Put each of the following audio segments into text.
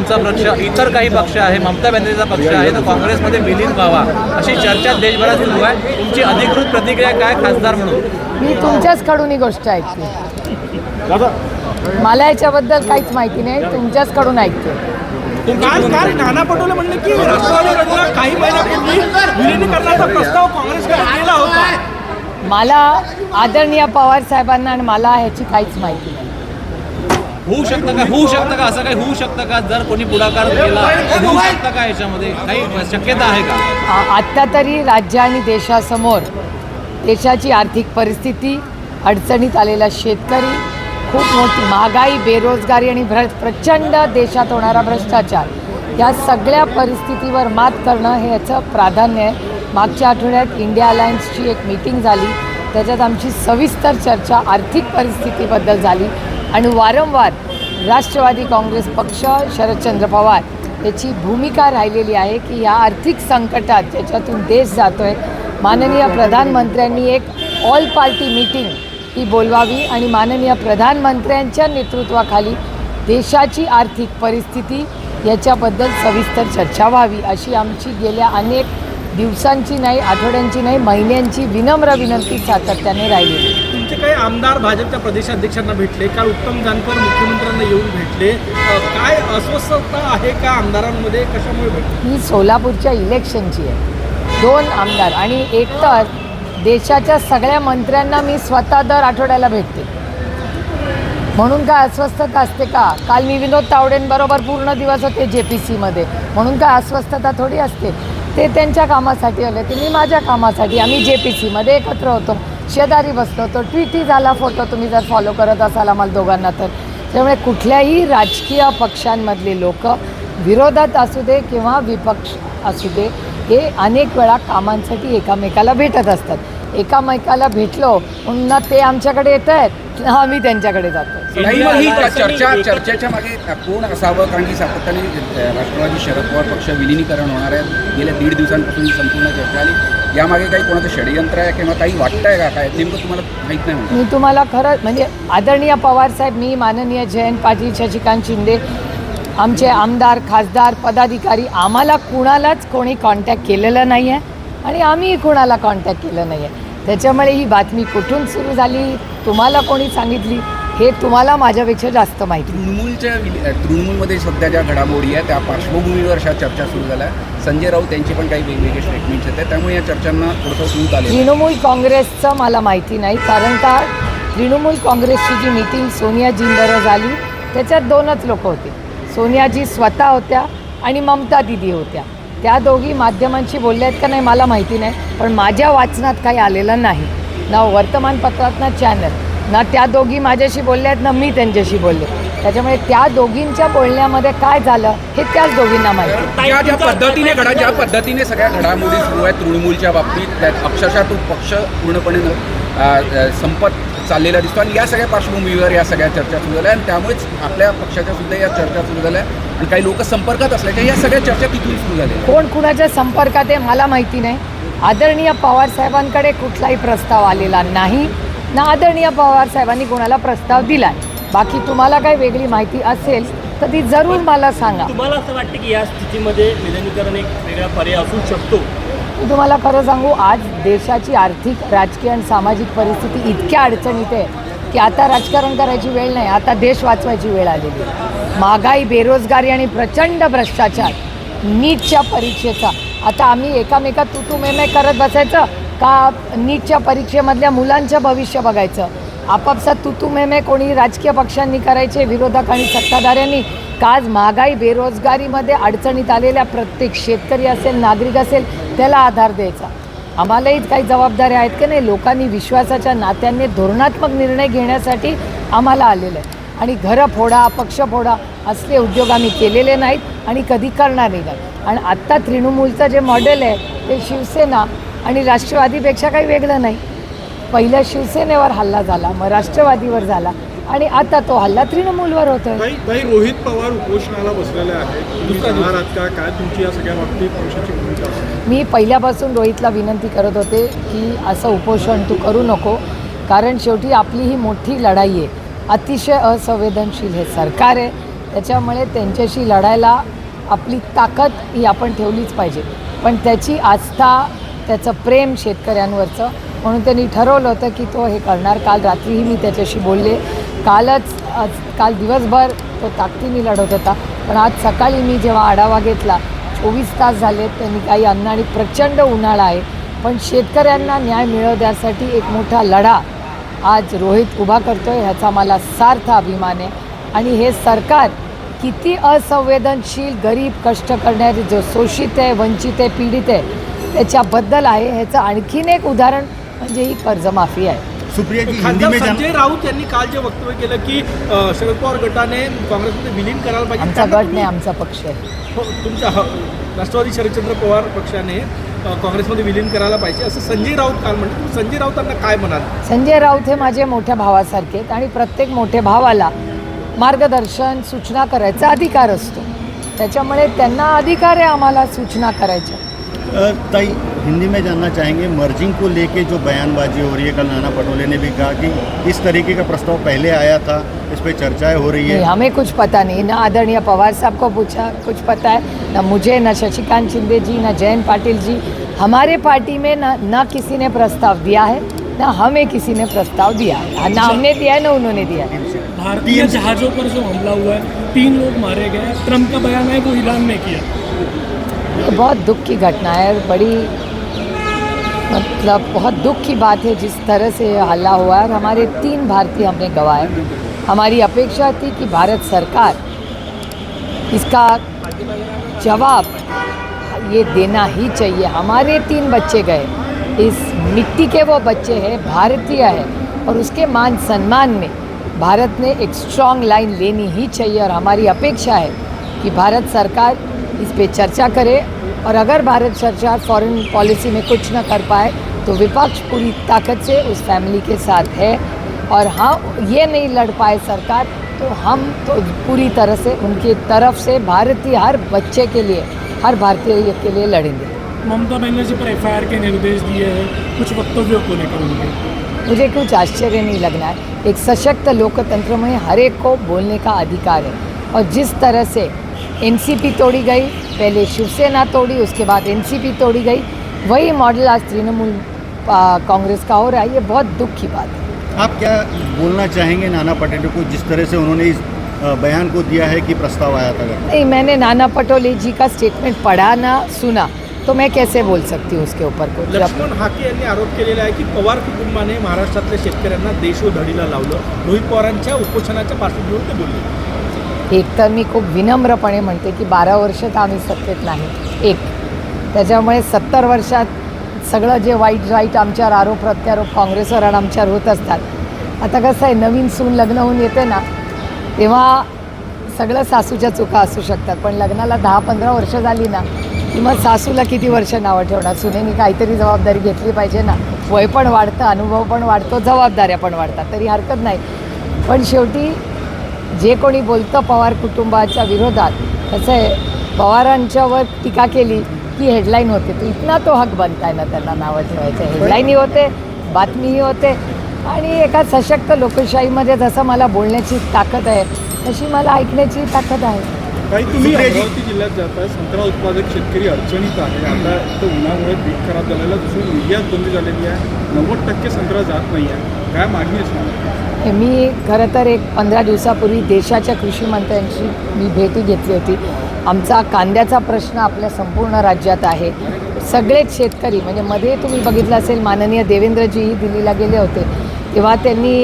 तुमचा पक्ष, इतर काही पक्ष आहे, ममता बॅनर्जीचा पक्ष आहे, तो काँग्रेसमध्ये विलीन व्हावा अशी चर्चा देशभरात सुरू आहे. तुमची अधिकृत प्रतिक्रिया काय खासदार म्हणून? मी तुमच्याच कडून ही गोष्ट ऐकते. मला याच्याबद्दल काहीच माहिती नाही, तुमच्याच कडून ऐकते. काल नाना पटोले म्हणले की राष्ट्रवादीकडून काही महिन्यापूर्वी विलीनीकरणाचा प्रस्ताव काँग्रेसकडे केला होता. मला आदरणीय पवार साहेबांना आणि मला ह्याची काहीच माहिती नाही. होऊ शकतं का असं काही होऊ शकतं का? जर कोणी पुढाकार केला होऊ शकतं का? याच्यामध्ये काही शक्यता आहे का? आत्ता तरी राज्य आणि देशासमोर देशाची आर्थिक परिस्थिती, अडचणीत आलेला शेतकरी, खूप मोठी महागाई, बेरोजगारी आणि प्रचंड देशात होणारा भ्रष्टाचार, या सगळ्या परिस्थितीवर मात करणं हे याचं प्राधान्य आहे. मागच्या आठवड्यात इंडिया अलायन्सची एक मीटिंग झाली, त्याच्यात आमची सविस्तर चर्चा आर्थिक परिस्थितीबद्दल झाली आणि वारंवार राष्ट्रवादी काँग्रेस पक्ष, शरदचंद्र पवार याची भूमिका राहिलेली आहे की या आर्थिक संकटात ज्याच्यातून देश जातो आहे, माननीय प्रधानमंत्र्यांनी एक ऑल पार्टी मीटिंग ही बोलवावी आणि माननीय प्रधानमंत्र्यांच्या नेतृत्वाखाली देशाची आर्थिक परिस्थिती याच्याबद्दल सविस्तर चर्चा व्हावी अशी आमची गेल्या अनेक दिवसांची नाही, आठवड्यांची नाही, महिन्यांची विनम्र विनंती सातत्याने राहिली. तुमचे काही आमदार भाजपच्या प्रदेशाध्यक्षांना भेटले, काल उत्तम जानकर मुख्यमंत्र्यांना येऊन भेटले, काय अस्वस्थता आहे का आमदारांमध्ये, कशामुळे भेटले? ही सोलापूरच्या इलेक्शनची आहे. 2 आमदार आणि एक तर देशाच्या सगळ्या मंत्र्यांना मी स्वतः दर आठवड्याला भेटते, म्हणून काय अस्वस्थता असते का? काल मी विनोद तावडेंबरोबर पूर्ण दिवस होते JPCमध्ये, म्हणून काय अस्वस्थता थोडी असते? ते त्यांच्या कामासाठी आले, ते मी माझ्या कामासाठी. आम्ही JPCमध्ये एकत्र होतो, शेजारी बसलो होतो, ट्विटही झाला फोटो, तुम्ही जर फॉलो करत असाल आम्हाला दोघांना तर. त्यामुळे कुठल्याही राजकीय पक्षांमधले लोक विरोधात असू दे किंवा विपक्ष असू दे, हे अनेक वेळा कामांसाठी एकामेकाला भेटत असतात. एकामेकाला भेटलो पुन्हा ते आमच्याकडे येत आहेत, आम्ही त्यांच्याकडे जातो. ही चर्चेच्या मागे कोण असावं? कारण की सातत्याने राष्ट्रवादी शरद पवार पक्ष विलिनीकरण होणार आहे, गेल्या 1.5 दिवसांपासून संपूर्ण चर्चा आली. यामागे काही कोणाचं षडयंत्र आहे किंवा काही वाटतंय का? काय नेमकं तुम्हाला माहीत नाही? मी तुम्हाला खरं म्हणजे आदरणीय पवारसाहेब, मी माननीय जयंत पाटील, शशिकांत शिंदे, आमचे आमदार, खासदार, पदाधिकारी, आम्हाला कुणालाच कोणी कॉन्टॅक्ट केलेलं नाही आहे आणि आम्हीही कोणाला कॉन्टॅक्ट केलं नाही आहे. त्याच्यामुळे ही बातमी कुठून सुरू झाली, तुम्हाला कोणी सांगितली, हे तुम्हाला माझ्यापेक्षा जास्त माहिती. तृणमूलमध्ये सध्या ज्या घडामोडी आहेत त्या पार्श्वभूमीवर अशा चर्चा सुरू झाल्या. संजय राऊत यांचे पण काही वेगवेगळे स्टेटमेंट्स आहेत, त्यामुळे या चर्चांना थोडंसं सूत आले. तृणमूल काँग्रेसचं मला माहिती नाही, कारण का तृणमूल काँग्रेसची जी मीटिंग सोनियाजींबरोबर झाली त्याच्यात 2च लोक होते. सोनियाजी स्वतः होत्या आणि ममता दिदी होत्या. त्या दोघी माध्यमांशी बोलल्या आहेत का नाही मला माहिती नाही, पण माझ्या वाचनात काही आलेलं नाही, ना वर्तमानपत्रात ना चॅनल, ना त्या दोघी माझ्याशी बोलल्या आहेत ना मी त्यांच्याशी बोलले. त्याच्यामुळे त्या दोघींच्या बोलण्यामध्ये काय झालं हे त्याच दोघींना माहिती. ज्या पद्धतीने सगळ्या घडामोडी सुरू आहेत तृणमूलच्या बाबतीत, त्यात अक्षरशः तो पक्ष पूर्णपणे संपत चाललेला दिसतो आणि या सगळ्या पार्श्वभूमीवर या सगळ्या चर्चा सुरू झाल्या आणि त्यामुळेच आपल्या पक्षाच्या सुद्धा या चर्चा सुरू झाल्या आणि काही लोक संपर्कात असल्याच्या या सगळ्या चर्चा तिथून सुरू झाल्या. कोण कुणाच्या संपर्कात आहे मला माहिती नाही. आदरणीय पवारसाहेबांकडे कुठलाही प्रस्ताव आलेला नाही ना आदरणीय पवारसाहेबांनी कोणाला प्रस्ताव दिला आहे. बाकी तुम्हाला काही वेगळी माहिती असेल तर ती जरूर मला सांगा. तुम्हाला असं वाटतं की या स्थितीमध्ये विलिनीकरण एक वेगळा पर्याय असू शकतो? मी तुम्हाला खरं सांगू, आज देशाची आर्थिक, राजकीय आणि सामाजिक परिस्थिती इतक्या अडचणीत आहे की आता राजकारण करायची वेळ नाही, आता देश वाचवायची वेळ आलेली आहे. महागाई, बेरोजगारी आणि प्रचंड भ्रष्टाचार, नीटच्या परीक्षेचा, आता आम्ही एकामेका तू मे करत बसायचं का? नीटच्या परीक्षेमधल्या मुलांचं भविष्य बघायचं. आपापसात तू मे कोणी राजकीय पक्षांनी करायचे, विरोधक आणि सत्ताधाऱ्यांनी. का आज महागाई, बेरोजगारीमध्ये अडचणीत आलेल्या प्रत्येक शेतकरी असेल, नागरिक असेल, त्याला आधार द्यायचा. आम्हालाही काही जबाबदाऱ्या आहेत की नाही. लोकांनी विश्वासाच्या नात्याने धोरणात्मक निर्णय घेण्यासाठी आम्हाला आलेलं आहे आणि घरं फोडा, पक्ष फोडा असले उद्योग आम्ही केलेले नाहीत आणि कधी करणार नाही. आणि आत्ता तृणमूलचं जे मॉडेल आहे ते शिवसेना आणि राष्ट्रवादीपेक्षा काही वेगळं नाही. पहिल्या शिवसेनेवर हल्ला झाला, मग राष्ट्रवादीवर झाला आणि आता तो हल्ला तृणमूलवर होतोय. काही रोहित पवार उपोषणाला बसलेले आहेत, काय तुमची या सगळ्या बाबतीत पक्षाची भूमिका असेल? मी पहिल्यापासून रोहितला विनंती करत होते की असं उपोषण तू करू नको, कारण शेवटी आपली ही मोठी लढाई आहे. अतिशय असंवेदनशील हे सरकार आहे, त्याच्यामुळे त्यांच्याशी लढायला आपली ताकद ही आपण ठेवलीच पाहिजे. पण त्याची आस्था, त्याचं प्रेम शेतकऱ्यांवरचं, म्हणून त्यांनी ठरवलं होतं की तो हे करणार. काल रात्रीही मी त्याच्याशी बोलले. काल दिवसभर तो ताकदीने लढत होता. पण आज सकाळी मी जेव्हा आढावा घेतला, 24 तास झाले, त्यांनी काही अन्न आणि प्रचंड उन्हाळा आहे, पण शेतकऱ्यांना न्याय मिळवण्यासाठी एक मोठा लढा आज रोहित उभा करतोय, ह्याचा मला सार्थ अभिमान आहे. आणि हे सरकार किती असंवेदनशील, गरीब, कष्ट करणारे, जो शोषित आहे, वंचित आहे, पीडित आहे, त्याच्याबद्दल आहे. ह्याचं आणखीन एक उदाहरण म्हणजे ही कर्जमाफी आहे. सुप्रिया जी, हिंदी खासदार में संजय राऊत यांनी काल जे वक्तव्य केलं की शरद पवार गटाने काँग्रेसमध्ये विलीन करायला पाहिजे. आमचा त्यांना गट तुम्ही- नाही, आमचा पक्ष आहे. हो, तुमच्या राष्ट्रवादी शरदचंद्र पवार पक्षाने काँग्रेसमध्ये विलीन करायला पाहिजे असं संजय राऊत काल म्हणले. तुम्ही संजय राऊतांना काय म्हणाल? संजय राऊत हे माझे मोठ्या भावासारखे आहेत आणि प्रत्येक मोठ्या भावाला मार्गदर्शन, सूचना करायचा अधिकार असतो. त्याच्यामुळे त्यांना अधिकार आहे आम्हाला सूचना करायच्या. ताई, हिंदी में जानना चाहेंगे, मर्जिंग को लेके जो बयानबाजी हो रही है, कल नाना पटोले ने भी कहा कि इस तरीके का प्रस्ताव पहले आया था, इस पे चर्चाएं हो रही है. नहीं, हमें कुछ पता नहीं. ना आदरणीय पवार साहब को पूछा कुछ पता है, ना मुझे, ना शशिकांत शिंदे जी, ना जयंत पाटिल जी. हमारे पार्टी में ना किसी ने प्रस्ताव दिया है, ना हमें किसी ने प्रस्ताव दिया है. ना हमने दिया है, ना उन्होंने दिया है. भारतीय जहाज़ों पर जो हमला हुआ है, 3 लोग मारे गए, ट्रंप का बयान है वो ऐलान नहीं किया. ये बहुत दुख की घटना है, बड़ी मतलब बहुत दुख की बात है जिस तरह से हल्ला हुआ है. और हमारे 3 भारतीय हमने गंवाए. हमारी अपेक्षा थी कि भारत सरकार इसका जवाब ये देना ही चाहिए. हमारे 3 बच्चे गए, इस मिट्टी के वो बच्चे हैं, भारतीय है, और उसके मान सम्मान में भारत ने एक स्ट्रॉन्ग लाइन लेनी ही चाहिए. और हमारी अपेक्षा है कि भारत सरकार इस पे चर्चा करे, और अगर भारत सरकार फॉरेन पॉलिसी में कुछ न कर पाए तो विपक्ष पूरी ताकत से उस फैमिली के साथ है. और हाँ, ये नहीं लड़ पाए सरकार तो हम तो पूरी तरह से उनकी तरफ से भारतीय हर बच्चे के लिए, हर भारतीय के लिए लड़ेंगे. ममता बनर्जी पर FIR के निर्देश दिए हैं, कुछ वक्तव्यों को लेकर उनके. मुझे कुछ आश्चर्य नहीं लगना है. एक सशक्त लोकतंत्र में हर एक को बोलने का अधिकार है. और जिस तरह से NCP तोड़ी गई, पहले शिवसेना तोड़ी, उसके बाद NCP तोड़ी गई, वही मॉडल आज तृणमूल कांग्रेस का हो रहा है. ये बहुत दुख की बात है. आप क्या बोलना चाहेंगे नाना पटोले को, जिस तरह से उन्होंने इस बयान को दिया है कि प्रस्ताव आया था? नहीं, मैंने नाना पटोले जी का स्टेटमेंट पढ़ा ना सुना, तो मैं कैसे बोल सकती हूँ उसके ऊपर कुछ. लक्ष्मण हाके यांनी आरोप केलेला आहे की पवार कुटुंबाने महाराष्ट्रातल्या शेतकऱ्यांना देशोधडीला लावलं. रोहित पवारांच्या उपोषणाच्या पार्श्वभूमीवर ते बोलले. एक तर मी खूप विनम्रपणे म्हणते की 12 वर्ष तर आम्ही सत्तेत नाही. एक त्याच्यामुळे 70 वर्षात सगळं जे वाईट आमच्यावर आरोप प्रत्यारोप काँग्रेसवर आणि आमच्यावर होत असतात. आता कसं आहे, नवीन सून लग्न होऊन येते ना, तेव्हा सगळं सासूच्या चुका असू शकतात, पण लग्नाला 10-15 वर्ष झाली ना की मग सासूला किती वर्ष नावं ठेवणार. सुनेनी काहीतरी जबाबदारी घेतली पाहिजे ना. वय पण वाढतं, अनुभव पण वाढतो, जबाबदाऱ्या पण वाढतात, तरी हरकत नाही. पण शेवटी जे कोणी बोलतं पवार कुटुंबाच्या विरोधात, कसं आहे, पवारांच्यावर टीका केली की हेडलाईन होते. तो इतना तो हक बनता है ना त्यांना नावं ठेवायचं. हेडलाईनही होते, बातमीही होते. आणि एका सशक्त लोकशाहीमध्ये जसं मला बोलण्याची ताकद आहे, तशी मला ऐकण्याची ताकद आहे. काही तुम्ही अमरावती जिल्ह्यात जाताय, संत्रा उत्पादक शेतकरी अडचणीत आहे. आता तर उन्हामुळे पीक खराब झालेलं, दुसरी निर्यात बंदी झालेली आहे, 90% संत्रा जात नाही आहे. काय मागणी असणार? मी खरं तर एक 15 दिवसापूर्वी देशाच्या कृषी मंत्र्यांची मी भेटी घेतली होती. आमचा कांद्याचा प्रश्न आपल्या संपूर्ण राज्यात आहे. सगळेच शेतकरी, म्हणजे मध्ये तुम्ही बघितलं असेल, माननीय देवेंद्रजीही दिल्लीला गेले होते, तेव्हा त्यांनी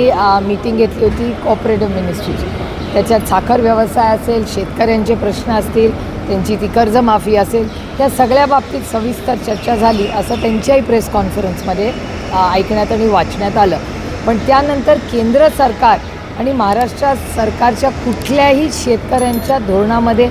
मीटिंग घेतली होती कोऑपरेटिव्ह मिनिस्ट्रीची. त्याच्यात साखर व्यवसाय असेल, शेतकऱ्यांचे प्रश्न असतील, त्यांची ती कर्जमाफी असेल, त्या सगळ्या बाबतीत सविस्तर चर्चा झाली असं त्यांच्याही प्रेस कॉन्फरन्समध्ये ऐकण्यात आणि वाचण्यात आलं. पण त्यानंतर केंद्र सरकार आणि महाराष्ट्र सरकारच्या कुठल्याही शेतकऱ्यांच्या धोरणामध्ये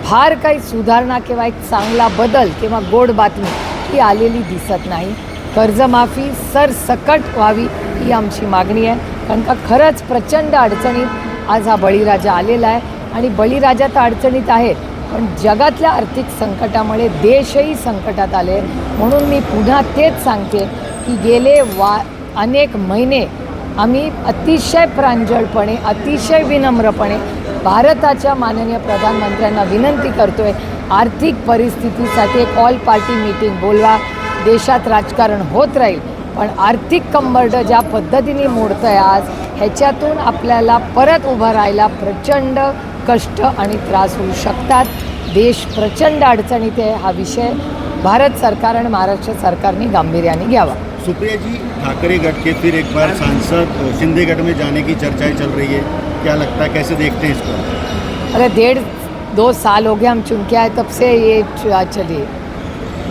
फार काही सुधारणा किंवा एक चांगला बदल किंवा गोड बातमी ही आलेली दिसत नाही. कर्जमाफी सरसकट व्हावी ही आमची मागणी आहे. कारण का खरंच प्रचंड अडचणीत आज हा बळीराजा आलेला आहे. आणि बळीराजा तर अडचणीत आहेत, पण जगातल्या आर्थिक संकटामुळे देशही संकटात आले. म्हणून मी पुन्हा तेच सांगते की गेले अनेक महिने आम्ही अतिशय प्रांजळपणे, अतिशय विनम्रपणे भारताच्या माननीय प्रधानमंत्र्यांना विनंती करतोय, आर्थिक परिस्थितीसाठी एक ऑल पार्टी मीटिंग बोलवा. देशात राजकारण होत राहील, पण आर्थिक कंबरडं ज्या पद्धतीने मोडतं आहे आज, ह्याच्यातून आपल्याला परत उभं राहायला प्रचंड कष्ट आणि त्रास होऊ शकतात. देश प्रचंड अडचणीत आहे. हा विषय भारत सरकार आणि महाराष्ट्र सरकारने गांभीर्याने घ्यावा. सुप्रिया जी, ठाकरे गट के फिर एक बार सांसद शिंदे गट में जाने की चर्चाएं चल रही है, क्या लगता है, कैसे देखते हैं इसको? अरे 1.5-2 साल हो गए हम चुन के आए, तब से ये चलिए,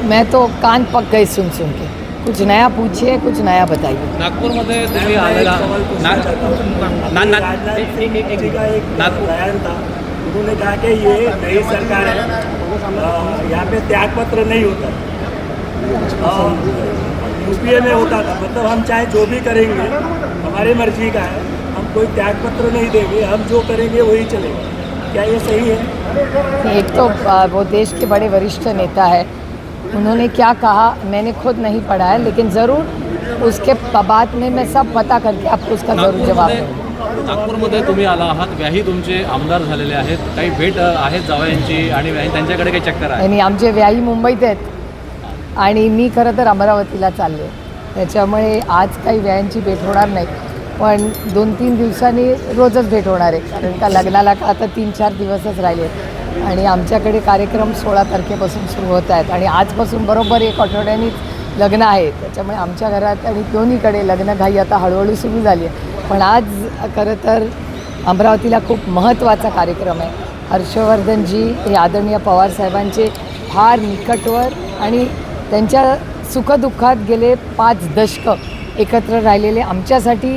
मैं तो कान पक गए सुन के. कुछ नया पूछिए, कुछ नया बताइए. नागपूरमध्ये तुम्ही आलेला नागपूर बयान था, उन्होंने कहा कि ये नई सरकार है, यहाँ पे त्यागपत्र नहीं होता है. यूपीए में होता था, मतलब हम चाहे जो भी करेंगे हमारी मर्जी का है, हम कोई त्यागपत्र नहीं देंगे, हम जो करेंगे वही चलेगा. क्या ये सही है? एक तो वो देश के बड़े वरिष्ठ नेता है, उन्होंने क्या कहा मैंने खुद नहीं पढ़ा है, लेकिन ज़रूर उसके बाद में मैं सब पता करके आपको उसका ज़रूर जवाब दूँगी. नागपूरमध्ये तुम्ही आला आहात, व्याही तुमचे आमदार झालेले आहेत, काही भेट आहेत जावयांची आणि व्याही त्यांच्याकडे काही चक्कर आहे? आणि आमचे व्याही मुंबईत आहेत आणि मी खरं तर अमरावतीला चालले, त्याच्यामुळे आज काही व्यायांची भेट होणार नाही, पण 2-3 दिवसांनी रोजच भेट होणार आहे, कारण का लग्नाला का आता 3-4 दिवसच राहिले आणि आमच्याकडे कार्यक्रम 16 तारखेपासून सुरू होत आहेत आणि आजपासून बरोबर 1 आठवड्यानीच लग्न आहे. त्याच्यामुळे आमच्या घरात आणि दोन्हीकडे लग्नघाई आता हळूहळू सुरू झाली आहे. पण आज खरं तर अमरावतीला खूप महत्त्वाचा कार्यक्रम आहे. हर्षवर्धनजी हे आदरणीय पवारसाहेबांचे फार निकटवर आणि त्यांच्या सुखदुःखात गेले 5 दशकं एकत्र राहिलेले आमच्यासाठी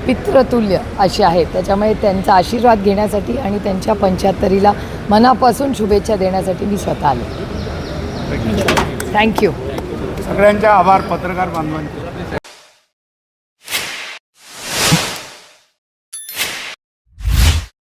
पितृतुल्य असे आहेत. त्याच्यामुळे त्यांचा आशीर्वाद घेण्यासाठी आणि त्यांच्या 75ला मनापासून शुभेच्छा देण्यासाठी मी स्वतः आले. थँक्यू. सगळ्यांचे आभार पत्रकार बांधवांचे.